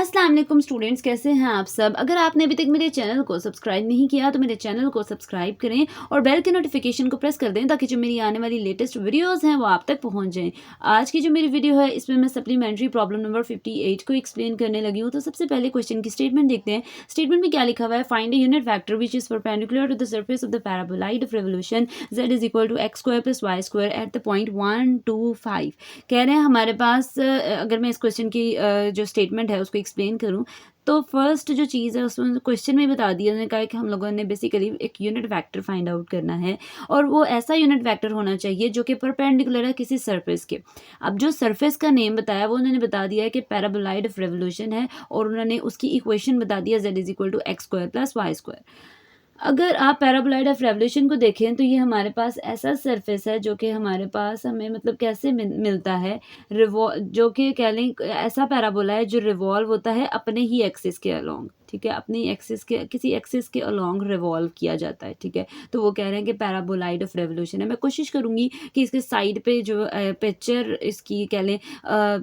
अस्सलाम वालेकुम स्टूडेंट्स, कैसे हैं आप सब। अगर आपने अभी तक मेरे चैनल को सब्सक्राइब नहीं किया तो मेरे चैनल को सब्सक्राइब करें और बेल के नोटिफिकेशन को प्रेस कर दें ताकि जो मेरी आने वाली लेटेस्ट वीडियोस हैं वो आप तक पहुंच जाएं। आज की जो मेरी वीडियो है इसमें मैं सप्लीमेंट्री प्रॉब्लम नंबर 58 को एक्सप्लेन करने लगी हूँ। तो सबसे पहले क्वेश्चन की स्टेटमेंट देखते हैं। स्टेटमेंट में क्या लिखा हुआ है, find a unit vector which is perpendicular to the surface of the paraboloid of revolution z is equal to x square plus Y square at the point 1 2 5। कह रहे हैं हमारे पास अगर मैं इस क्वेश्चन की जो स्टेटमेंट है उसको एक्सप्लेन करूँ तो फर्स्ट जो चीज़ है उसमें क्वेश्चन में बता दिया, उन्होंने कहा कि हम लोगों ने बेसिकली एक यूनिट वेक्टर फाइंड आउट करना है और वो ऐसा यूनिट वेक्टर होना चाहिए जो कि परपेंडिकुलर है किसी सरफेस के। अब जो सरफेस का नेम बताया वो उन्होंने बता दिया है कि पैराबोलॉइड ऑफ रेवोल्यूशन है और उन्होंने उसकी इक्वेशन बता दिया z is equal to x square plus Y square. अगर आप पैराबोलॉइड ऑफ रेवोल्यूशन को देखें तो ये हमारे पास ऐसा सरफेस है जो कि हमारे पास हमें मतलब कैसे मिलता है, जो कि कह लें ऐसा पैराबोला है जो रिवॉल्व होता है अपने ही एक्सिस के अलोंग। ठीक है, अपनी एक्सिस के किसी एक्सिस के अलोंग रिवॉल्व किया जाता है। ठीक है, तो वो कह रहे हैं कि पैराबोलॉइड ऑफ रेवोल्यूशन है। मैं कोशिश करूंगी कि इसके साइड पे जो पिक्चर इसकी कह लें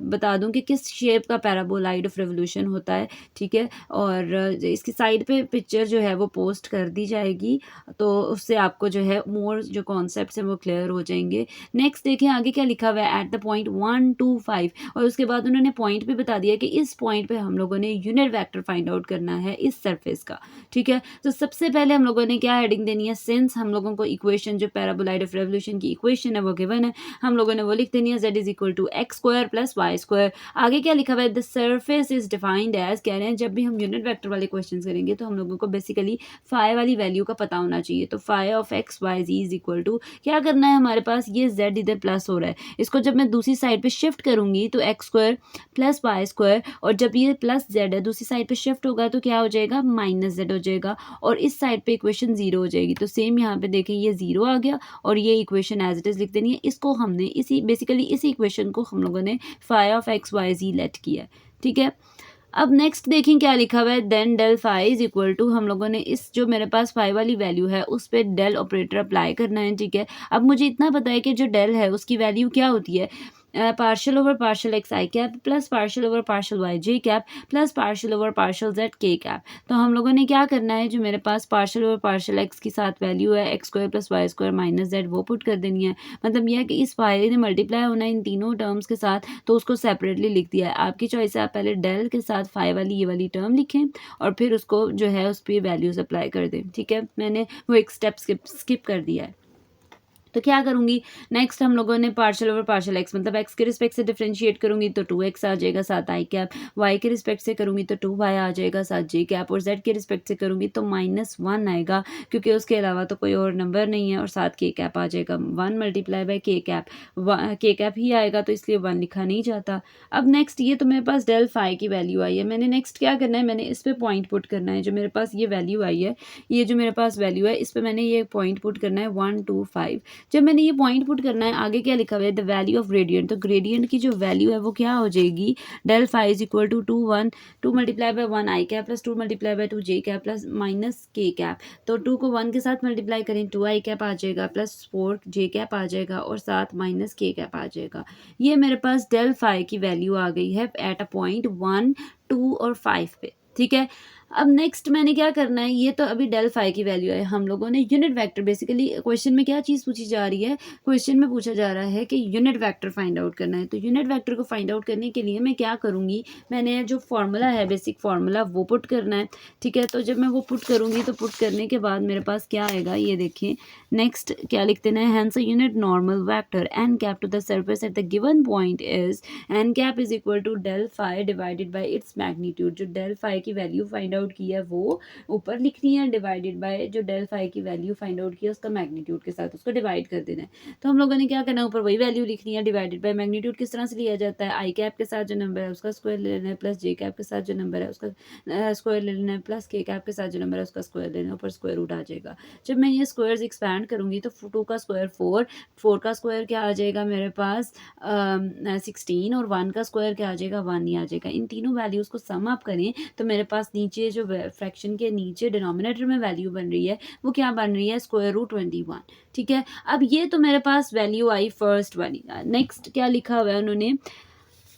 बता दूं कि किस शेप का पैराबोलॉइड ऑफ रेवोल्यूशन होता है। ठीक है, और इसकी साइड पे पिक्चर जो है वो पोस्ट कर दी जाएगी तो उससे आपको जो है मोर जो कॉन्सेप्ट्स हैं वो क्लियर हो जाएंगे। नेक्स्ट देखें आगे क्या लिखा हुआ है, एट द पॉइंट 1 2 5, और उसके बाद उन्होंने पॉइंट भी बता दिया कि इस पॉइंट पे हम लोगों ने यूनिट वेक्टर फाइंड आउट करना है इस सरफेस का। ठीक है, तो सबसे पहले हम लोगों ने क्या हेडिंग देनी है, सिंस हम लोगों को इक्वेशन जो पैराबोलॉइड ऑफ रेवोल्यूशन की इक्वेशन है वो गिवन है, हम लोगों ने वो लिख देनी है z is equal to x square plus Y square. आगे क्या लिखा हुआ है, the surface is defined as, कह रहे हैं जब भी हम यूनिट वेक्टर वाले क्वेश्चन करेंगे तो हम लोगों को बेसिकली फाई वाली वैल्यू का पता होना चाहिए। तो phi of x y z is equal to क्या करना है, हमारे पास ये z इधर प्लस हो रहा है, इसको जब मैं दूसरी साइड पे शिफ्ट करूंगी तो x square plus Y square, और जब ये प्लस z है दूसरी साइड पे शिफ्ट होगा तो क्या हो जाएगा, माइनस z हो जाएगा और इस साइड पे इक्वेशन जीरो हो जाएगी। तो सेम यहाँ पे देखें ये जीरो आ गया और ये इक्वेशन एज इट इज लिख देनी है। इसको हमने इसी बेसिकली इसी इक्वेशन को हम लोगों ने phi of x y z let किया है। ठीक है, अब नेक्स्ट देखें क्या लिखा हुआ है, then del phi is equal to, हम लोगों ने इस जो मेरे पास फाई वाली वैल्यू है उस पर डेल ऑपरेटर अप्लाई करना है। ठीक है, अब मुझे इतना पता है कि जो डेल है उसकी वैल्यू क्या होती है, partial over partial X I cap plus partial over partial Y J cap plus partial over partial Z के कैप। तो हम लोगों ने क्या करना है, जो मेरे पास पार्शियल ओवर पार्शियल एक्स की साथ वैल्यू है X square plus Y square minus Z वो पुट कर देनी है। मतलब यह है कि इस फाई ने मल्टीप्लाई होना है इन तीनों टर्म्स के साथ, तो उसको सेपरेटली लिख दिया है। आपकी चॉइस है, आप पहले डेल के साथ फाई वाली ये वाली टर्म लिखें और फिर उसको जो है उस पर वैल्यूज अप्लाई कर दें। ठीक है, मैंने वो एक स्टेप स्किप कर दिया है। तो क्या करूंगी, नेक्स्ट हम लोगों ने पार्शियल ओवर पार्शियल एक्स मतलब एक्स के रिस्पेक्ट से डिफरेंशिएट करूंगी तो 2x आ जाएगा साथ आई कैप, वाई के रिस्पेक्ट से करूंगी तो 2y आ जाएगा साथ जे कैप, और z के रिस्पेक्ट से करूंगी तो -1 आएगा क्योंकि उसके अलावा तो कोई और नंबर नहीं है, और साथ के कैप आ जाएगा 1 मल्टीप्लाई बाई के कैप ही आएगा तो इसलिए 1 लिखा नहीं जाता। अब नेक्स्ट ये तो मेरे पास डेल फाई की वैल्यू आई है, मैंने नेक्स्ट क्या करना है, मैंने इस पर पॉइंट पुट करना है। जो मेरे पास ये वैल्यू आई है, ये जो मेरे पास वैल्यू है इस पर मैंने ये पॉइंट पुट करना है 1 2 5। जब मैंने ये पॉइंट पुट करना है आगे क्या लिखा हुआ है, द वैल्यू ऑफ ग्रेडियंट, तो ग्रेडियंट की जो वैल्यू है वो क्या हो जाएगी, del phi is equal to 2 multiply by 1 i cap plus 2 multiply by 2 j cap plus minus k cap. तो 2 को 1 के साथ मल्टीप्लाई करें 2 आई कैप आ जाएगा प्लस 4 जे कैप आ जाएगा और साथ माइनस के कैप आ जाएगा। ये मेरे पास डेल फाई की वैल्यू आ गई है एट अ पॉइंट 1 2 और 5 पे। ठीक है, अब नेक्स्ट मैंने क्या करना है, ये तो अभी डेल फाई की वैल्यू है, हम लोगों ने यूनिट वेक्टर बेसिकली क्वेश्चन में क्या चीज़ पूछी जा रही है, क्वेश्चन में पूछा जा रहा है कि यूनिट वेक्टर फाइंड आउट करना है। तो यूनिट वेक्टर को फाइंड आउट करने के लिए मैं क्या करूँगी, मैंने जो फॉर्मूला है बेसिक फार्मूला वो पुट करना है। ठीक है, तो जब मैं वो पुट करूँगी तो पुट करने के बाद मेरे पास क्या आएगा, ये देखिए नेक्स्ट क्या लिख देना है, hence a unit normal vector n cap to the surface at the given point is n cap is equal to del phi divided by its magnitude. जो डेल फाई की वैल्यू फाइंड आउट की है वो ऊपर लिखनी है, divided by जो del phi की वैल्यू फाइंड आउट किया उसका मैग्नीट्यूड के साथ उसको डिवाइड कर देना है। तो हम लोगों ने क्या करना है, ऊपर वही वैल्यू लिखनी है, डिवाइडेड बाय मैग्नीट्यूड किस तरह से लिया जाता है, आई कैप के साथ जो नंबर है उसका स्क्वायर ले लेना है प्लस जे कैप के साथ जो नंबर है उसका स्क्वायर ले लेना है प्लस के कैप के साथ जो नंबर है उसका स्क्वायर लेना है, ऊपर स्क्वायर रूट आ जाएगा। जब मैं ये स्क्वायर्स एक्सपैंड करूंगी तो 2 का स्क्वायर 4 का स्क्वायर क्या आ जाएगा मेरे पास 16 और 1 का स्क्वायर क्या आ जाएगा 1 ही आ जाएगा। इन तीनों वैल्यूज को सम अप करें तो मेरे पास नीचे जो फ्रैक्शन के नीचे डिनोमिनेटर में वैल्यू बन रही है वो क्या बन रही है, स्क्वायर रूट 21। ठीक है, अब ये तो मेरे पास वैल्यू आई फर्स्ट वाली। नेक्स्ट क्या लिखा हुआ है उन्होंने,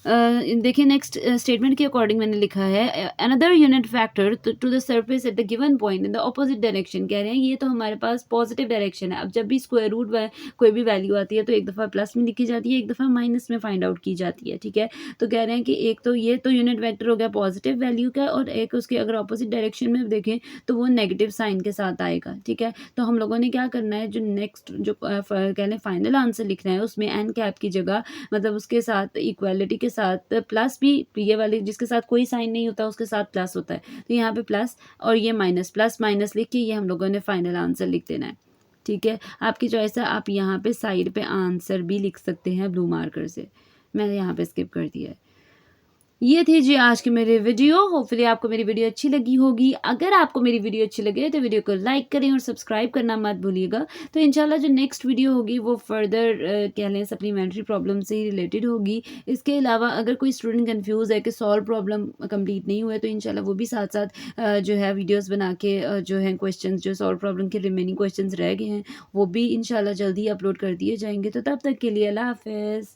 देखिए नेक्स्ट स्टेटमेंट के अकॉर्डिंग मैंने लिखा है another unit factor to the surface at the given point in the opposite direction. कह रहे हैं ये तो हमारे पास पॉजिटिव डायरेक्शन है। अब जब भी स्क्वायर रूट कोई भी वैल्यू आती है तो एक दफ़ा प्लस में लिखी जाती है, एक दफ़ा माइनस में फाइंड आउट की जाती है, ठीक है। तो कह रहे हैं कि एक तो ये तो यूनिट वैक्टर हो गया पॉजिटिव वैल्यू का, और एक उसके अगर ऑपोजिट डायरेक्शन में देखें तो वो नेगेटिव साइन के साथ आएगा, ठीक है। तो हम लोगों ने क्या करना है, जो नेक्स्ट जो कह लें फाइनल आंसर लिखना है उसमें एन कैप की जगह मतलब उसके साथ इक्वालिटी के साथ प्लस भी, ये वाले जिसके साथ कोई साइन नहीं होता उसके साथ प्लस होता है, तो यहाँ पे प्लस और ये माइनस, प्लस माइनस लिख के ये हम लोगों ने फाइनल आंसर लिख देना है, ठीक है। आपकी चॉइस है, आप यहाँ पे साइड पे आंसर भी लिख सकते हैं ब्लू मार्कर से। मैंने यहाँ पे स्किप कर दिया है। ये थी जी आज की मेरी वीडियो। होपफुली आपको मेरी वीडियो अच्छी लगी होगी। अगर आपको मेरी वीडियो अच्छी लगे तो वीडियो को लाइक करें और सब्सक्राइब करना मत भूलिएगा। तो इंशाल्लाह जो नेक्स्ट वीडियो होगी वो फर्दर कह लें सप्लीमेंट्री प्रॉब्लम से ही रिलेटेड होगी। इसके अलावा अगर कोई स्टूडेंट कंफ्यूज है कि सॉल्व प्रॉब्लम कंप्लीट नहीं हुए तो इंशाल्लाह वो भी साथ साथ जो है वीडियोज़ बना के जो है क्वेश्चन जो सॉल्व प्रॉब्लम के रिमेनिंग क्वेश्चन रह गए हैं वो भी इंशाल्लाह जल्दी अपलोड कर दिए जाएंगे। तो तब तक के लिए अल्लाह हाफ़िज़।